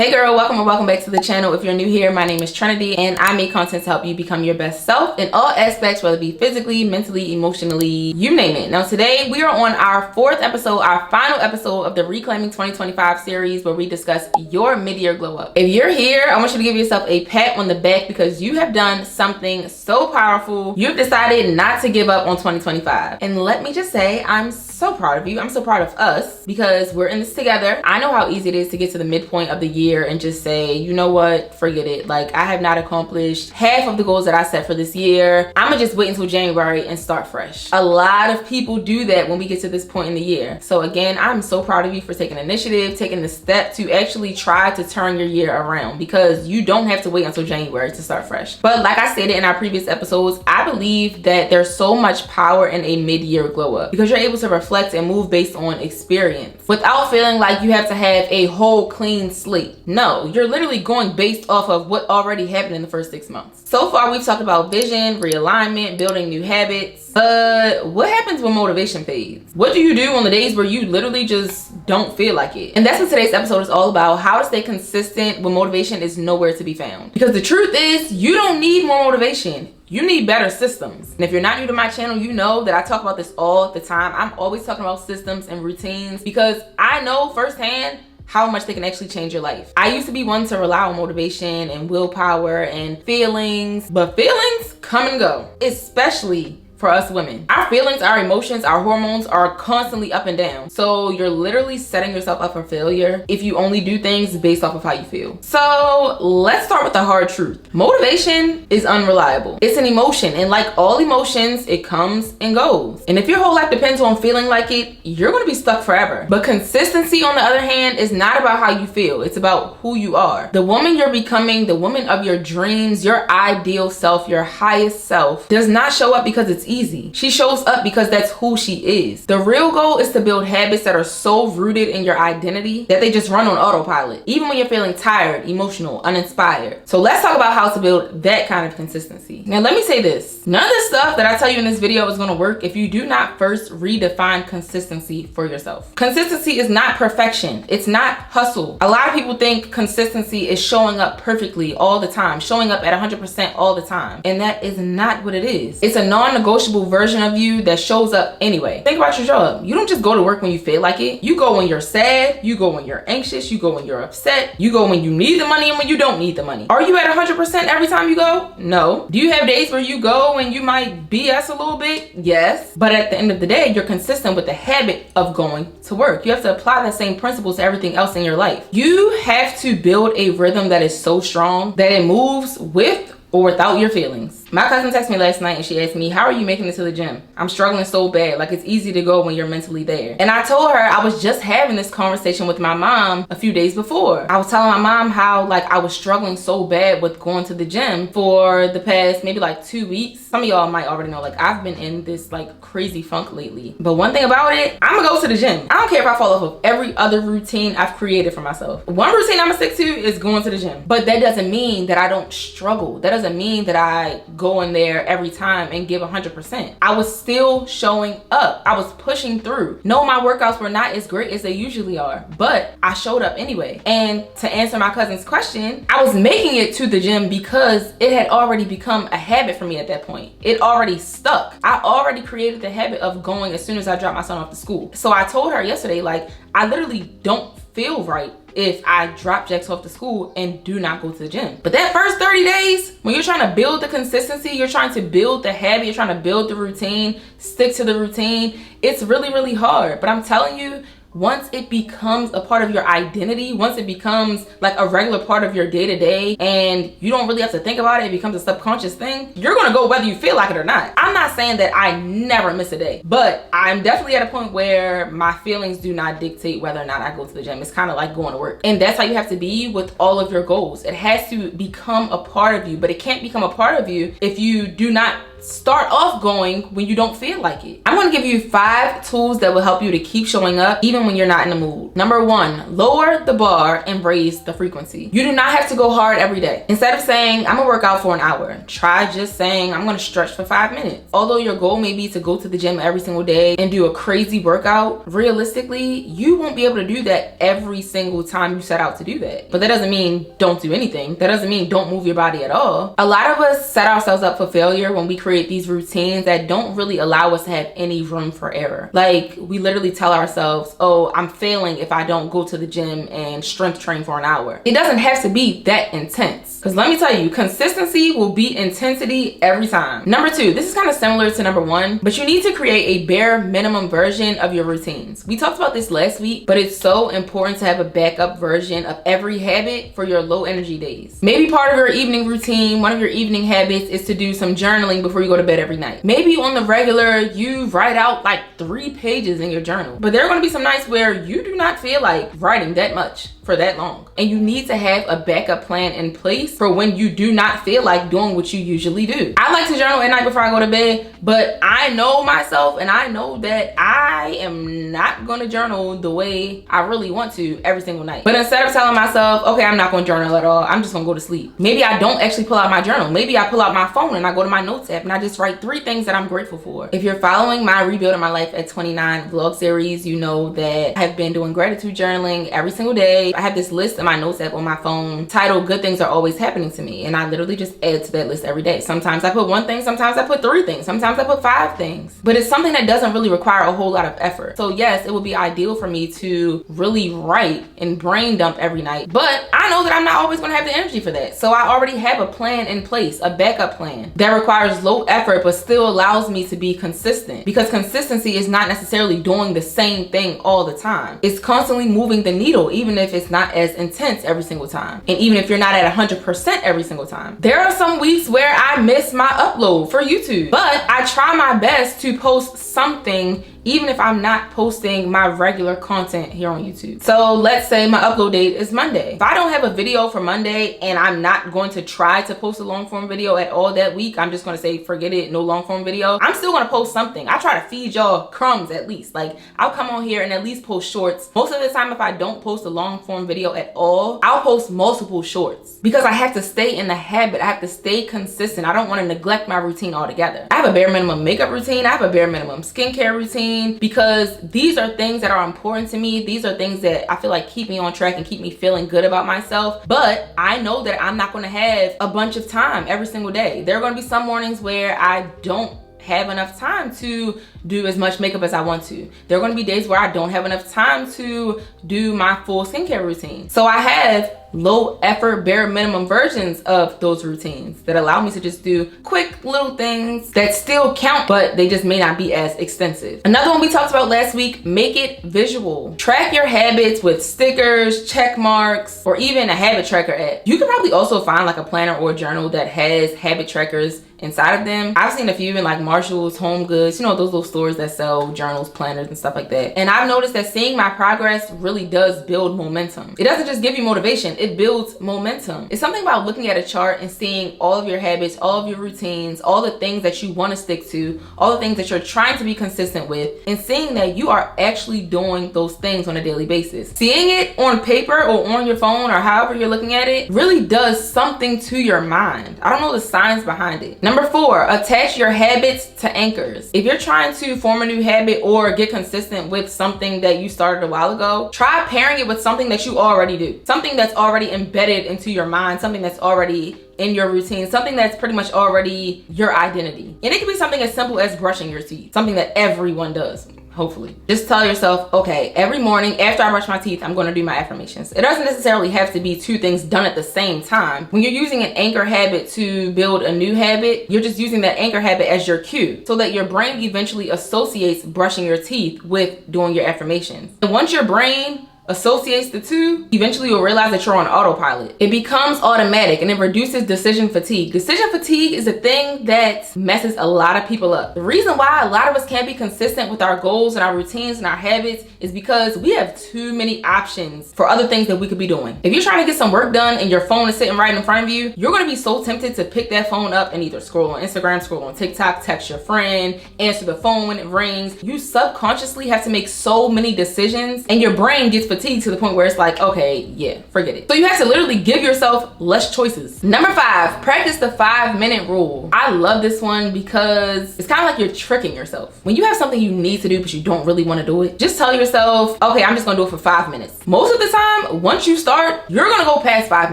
Hey girl, welcome or welcome back to the channel. If you're new here, my name is Trinity and I make content to help you become your best self in all aspects, whether it be physically, mentally, emotionally, you name it. Now today we are on our fourth episode, our final episode of the Reclaiming 2025 series where we discuss your mid-year glow up. If you're here, I want you to give yourself a pat on the back because you have done something so powerful. You've decided not to give up on 2025. And let me just say, I'm so proud of you. I'm so proud of us because we're in this together. I know how easy it is to get to the midpoint of the year and just say, you know what, forget it. Like, I have not accomplished half of the goals that I set for this year. I'm gonna just wait until January and start fresh. A lot of people do that when we get to this point in the year. So again, I'm so proud of you for taking initiative, taking the step to actually try to turn your year around, because you don't have to wait until January to start fresh. But like I stated in our previous episodes, I believe that there's so much power in a mid-year glow up because you're able to reflect and move based on experience without feeling like you have to have a whole clean slate. No, you're literally going based off of what already happened in the first 6 months. So far, we've talked about vision, realignment, building new habits. But what happens when motivation fades? What do you do on the days where you literally just don't feel like it? And that's what today's episode is all about: how to stay consistent when motivation is nowhere to be found. Because the truth is, you don't need more motivation. You need better systems. And if you're not new to my channel, you know that I talk about this all the time. I'm always talking about systems and routines because I know firsthand how much they can actually change your life. I used to be one to rely on motivation and willpower and feelings, but feelings come and go, especially for us women. Our feelings, our emotions, our hormones are constantly up and down. So you're literally setting yourself up for failure if you only do things based off of how you feel. So let's start with the hard truth. Motivation is unreliable. It's an emotion, and like all emotions, it comes and goes. And if your whole life depends on feeling like it, you're gonna be stuck forever. But consistency, on the other hand, is not about how you feel. It's about who you are. The woman you're becoming, the woman of your dreams, your ideal self, your highest self, does not show up because it's easy. She shows up because that's who she is. The real goal is to build habits that are so rooted in your identity that they just run on autopilot, even when you're feeling tired, emotional, uninspired. So let's talk about how to build that kind of consistency. Now let me say this: none of the stuff that I tell you in this video is going to work if you do not first redefine consistency for yourself. Consistency is not perfection. It's not hustle. A lot of people think consistency is showing up perfectly all the time, showing up at 100% all the time. And that is not what it is. It's a non-negotiable version of you that shows up anyway. Think about your job. You don't just go to work when you feel like it. You go when you're sad, you go when you're anxious, you go when you're upset, you go when you need the money and when you don't need the money. Are you at 100% every time you go? No. Do you have days where you go and you might BS a little bit? Yes. But at the end of the day, you're consistent with the habit of going to work. You have to apply that same principles to everything else in your life. You have to build a rhythm that is so strong that it moves with or without your feelings. My cousin texted me last night and she asked me, how are you making it to the gym? I'm struggling so bad. Like, it's easy to go when you're mentally there. And I told her I was just having this conversation with my mom a few days before. I was telling my mom how like I was struggling so bad with going to the gym for the past maybe like 2 weeks. Some of y'all might already know, like, I've been in this like crazy funk lately. But one thing about it, I'm gonna go to the gym. I don't care if I fall off of every other routine I've created for myself. One routine I'm gonna stick to is going to the gym. But that doesn't mean that I don't struggle. That doesn't mean that I go in there every time and give 100%. I was still showing up. I was pushing through. No, my workouts were not as great as they usually are, but I showed up anyway. And to answer my cousin's question, I was making it to the gym because it had already become a habit for me at that point. It already stuck. I already created the habit of going as soon as I dropped my son off to school. So I told her yesterday, like, I literally don't feel right if I drop Jax off to school and do not go to the gym. But that first 30 days, when you're trying to build the consistency, you're trying to build the habit, you're trying to build the routine, stick to the routine, it's really, really hard. But I'm telling you, once it becomes a part of your identity, once it becomes like a regular part of your day-to-day and you don't really have to think about it, it becomes a subconscious thing, you're gonna go whether you feel like it or not. I'm not saying that I never miss a day, but I'm definitely at a point where my feelings do not dictate whether or not I go to the gym. It's kind of like going to work. And that's how you have to be with all of your goals. It has to become a part of you, but it can't become a part of you if you do not start off going when you don't feel like it. I'm going to give you 5 tools that will help you to keep showing up even when you're not in the mood. Number 1, lower the bar and raise the frequency. You do not have to go hard every day. Instead of saying, I'm gonna work out for an hour, try just saying, I'm gonna stretch for 5 minutes. Although your goal may be to go to the gym every single day and do a crazy workout, realistically, you won't be able to do that every single time you set out to do that. But that doesn't mean don't do anything. That doesn't mean don't move your body at all. A lot of us set ourselves up for failure when we create these routines that don't really allow us to have any room for error. Like, we literally tell ourselves, oh, I'm failing if I don't go to the gym and strength train for an hour. It doesn't have to be that intense. Because let me tell you, consistency will beat intensity every time. Number 2, this is kind of similar to number 1, but you need to create a bare minimum version of your routines. We talked about this last week, but it's so important to have a backup version of every habit for your low energy days. Maybe part of your evening routine, one of your evening habits is to do some journaling before you go to bed every night. Maybe on the regular, you write out like 3 pages in your journal, but there are going to be some nights where you do not feel like writing that much for that long. And you need to have a backup plan in place for when you do not feel like doing what you usually do. I like to journal at night before I go to bed, but I know myself and I know that I am not gonna journal the way I really want to every single night. But instead of telling myself, okay, I'm not gonna journal at all, I'm just gonna go to sleep. Maybe I don't actually pull out my journal. Maybe I pull out my phone and I go to my notes app and I just write 3 things that I'm grateful for. If you're following my Rebuilding My Life at 29 vlog series, you know that I have been doing gratitude journaling every single day. I have this list in my notes app on my phone titled Good Things Are Always Happening to Me, and I literally just add to that list every day. Sometimes I put 1 thing, sometimes I put 3 things, sometimes I put 5 things, but it's something that doesn't really require a whole lot of effort. So yes, it would be ideal for me to really write and brain dump every night, but I know that I'm not always going to have the energy for that. So I already have a plan in place, a backup plan that requires low effort but still allows me to be consistent, because consistency is not necessarily doing the same thing all the time. It's constantly moving the needle, even if it's not as intense every single time, and even if you're not at 100% every single time. There are some weeks where I miss my upload for YouTube, but I try my best to post something even if I'm not posting my regular content here on YouTube. So let's say my upload date is Monday. If I don't have a video for Monday and I'm not going to try to post a long form video at all that week, I'm just gonna say forget it, no long form video, I'm still gonna post something. I try to feed y'all crumbs at least. Like, I'll come on here and at least post shorts. Most of the time, if I don't post a long form video at all, I'll post multiple shorts because I have to stay in the habit. I have to stay consistent. I don't want to neglect my routine altogether. I have a bare minimum makeup routine. I have a bare minimum skincare routine, because these are things that are important to me. These are things that I feel like keep me on track and keep me feeling good about myself. But I know that I'm not going to have a bunch of time every single day. There are going to be some mornings where I don't have enough time to do as much makeup as I want to. There are going to be days where I don't have enough time to do my full skincare routine. So I have low effort, bare minimum versions of those routines that allow me to just do quick little things that still count, but they just may not be as extensive. Another one we talked about last week, make it visual. Track your habits with stickers, check marks, or even a habit tracker app. You can probably also find like a planner or a journal that has habit trackers inside of them. I've seen a few in like Marshall's, Home Goods, you know, those little stores that sell journals, planners, and stuff like that. And I've noticed that seeing my progress really does build momentum. It doesn't just give you motivation, it builds momentum. It's something about looking at a chart and seeing all of your habits, all of your routines, all the things that you want to stick to, all the things that you're trying to be consistent with, and seeing that you are actually doing those things on a daily basis. Seeing it on paper or on your phone or however you're looking at it really does something to your mind. I don't know the science behind it. Number 4, attach your habits to anchors. If you're trying to form a new habit or get consistent with something that you started a while ago, try pairing it with something that you already do. Something that's already embedded into your mind, something that's already in your routine, something that's pretty much already your identity. And it can be something as simple as brushing your teeth, something that everyone does. Hopefully. Just tell yourself, okay, every morning after I brush my teeth, I'm going to do my affirmations. It doesn't necessarily have to be 2 things done at the same time. When you're using an anchor habit to build a new habit, you're just using that anchor habit as your cue so that your brain eventually associates brushing your teeth with doing your affirmations. And once your brain associates the two, eventually you'll realize that you're on autopilot. It becomes automatic and it reduces decision fatigue. Decision fatigue is a thing that messes a lot of people up. The reason why a lot of us can't be consistent with our goals and our routines and our habits is because we have too many options for other things that we could be doing. If you're trying to get some work done and your phone is sitting right in front of you, you're gonna be so tempted to pick that phone up and either scroll on Instagram, scroll on TikTok, text your friend, answer the phone when it rings. You subconsciously have to make so many decisions and your brain gets fatigued to the point where it's like, okay, yeah, forget it. So you have to literally give yourself less choices. Number 5, practice the 5-minute rule. I love this one because it's kind of like you're tricking yourself. When you have something you need to do but you don't really want to do it, just tell yourself, okay, I'm just gonna do it for 5 minutes. Most of the time, once you start, you're gonna go past 5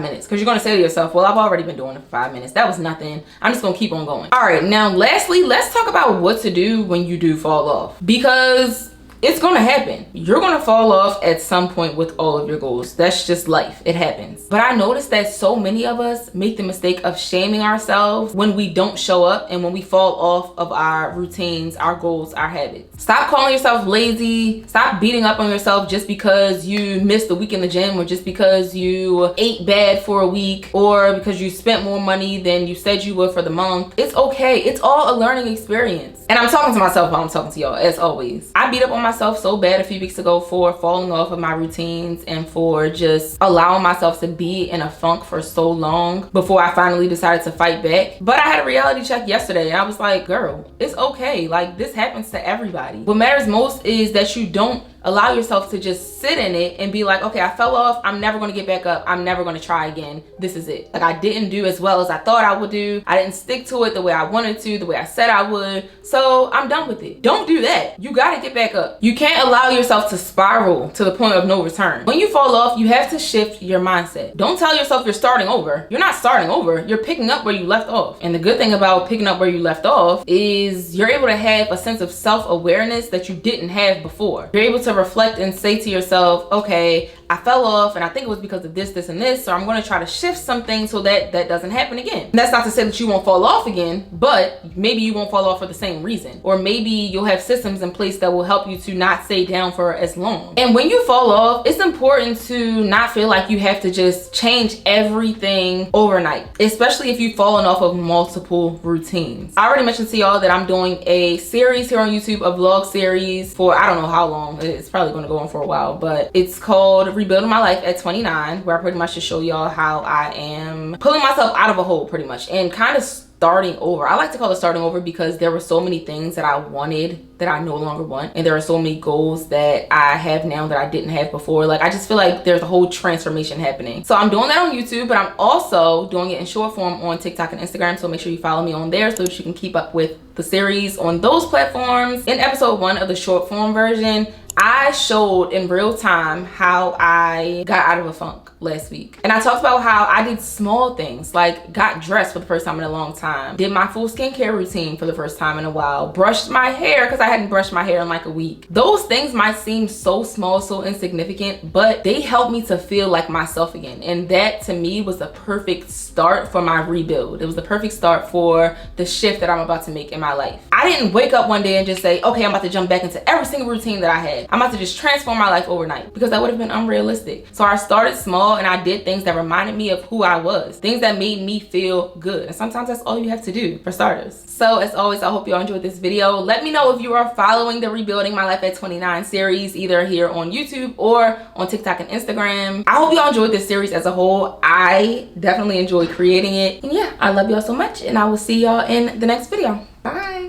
minutes because you're gonna say to yourself, well, I've already been doing it for 5 minutes. That was nothing. I'm just gonna keep on going. All right, now lastly, let's talk about what to do when you do fall off, because it's gonna happen. You're gonna fall off at some point with all of your goals. That's just life. It happens. But I noticed that so many of us make the mistake of shaming ourselves when we don't show up and when we fall off of our routines, our goals, our habits. Stop calling yourself lazy. Stop beating up on yourself just because you missed a week in the gym, or just because you ate bad for a week, or because you spent more money than you said you would for the month. It's okay. It's all a learning experience. And I'm talking to myself while I'm talking to y'all, as always. I beat up on myself so bad a few weeks ago for falling off of my routines and for just allowing myself to be in a funk for so long before I finally decided to fight back. But I had a reality check yesterday and I was like, girl, it's okay. Like, this happens to everybody. What matters most is that you don't allow yourself to just sit in it and be like, okay, I fell off. I'm never going to get back up. I'm never going to try again. This is it. Like, I didn't do as well as I thought I would do. I didn't stick to it the way I wanted to, the way I said I would. So I'm done with it. Don't do that. You got to get back up. You can't allow yourself to spiral to the point of no return. When you fall off, you have to shift your mindset. Don't tell yourself you're starting over. You're not starting over. You're picking up where you left off. And the good thing about picking up where you left off is you're able to have a sense of self-awareness that you didn't have before. You're able to reflect and say to yourself, okay, I fell off and I think it was because of this, this, and this. So I'm going to try to shift something so that that doesn't happen again. And that's not to say that you won't fall off again, but maybe you won't fall off for the same reason. Or maybe you'll have systems in place that will help you to not stay down for as long. And when you fall off, it's important to not feel like you have to just change everything overnight, especially if you've fallen off of multiple routines. I already mentioned to y'all that I'm doing a series here on YouTube, a vlog series for I don't know how long. It's probably going to go on for a while, but it's called Rebuilding My Life at 29, where I pretty much just show y'all how I am pulling myself out of a hole pretty much and kind of starting over. I like to call it starting over because there were so many things that I wanted that I no longer want, and there are so many goals that I have now that I didn't have before. Like, I just feel like there's a whole transformation happening. So I'm doing that on YouTube, but I'm also doing it in short form on TikTok and Instagram, so make sure you follow me on there so that you can keep up with the series on those platforms. In episode 1 of the short form version, I showed in real time how I got out of a funk last week. And I talked about how I did small things, like got dressed for the first time in a long time, did my full skincare routine for the first time in a while, brushed my hair because I hadn't brushed my hair in like a week. Those things might seem so small, so insignificant, but they helped me to feel like myself again. And that to me was the perfect start for my rebuild. It was the perfect start for the shift that I'm about to make in my life. I didn't wake up one day and just say, okay, I'm about to jump back into every single routine that I had. I'm about to just transform my life overnight, because that would have been unrealistic. So I started small and I did things that reminded me of who I was, things that made me feel good. And sometimes that's all you have to do for starters. So as always, I hope you all enjoyed this video. Let me know if you are following the Rebuilding My Life at 29 series, either here on YouTube or on TikTok and Instagram. I hope y'all enjoyed this series as a whole. I definitely enjoyed creating it. And yeah, I love y'all so much, and I will see y'all in the next video. Bye.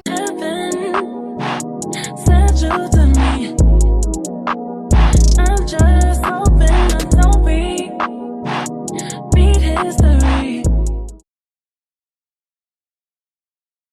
I'm just hoping I don't beat history.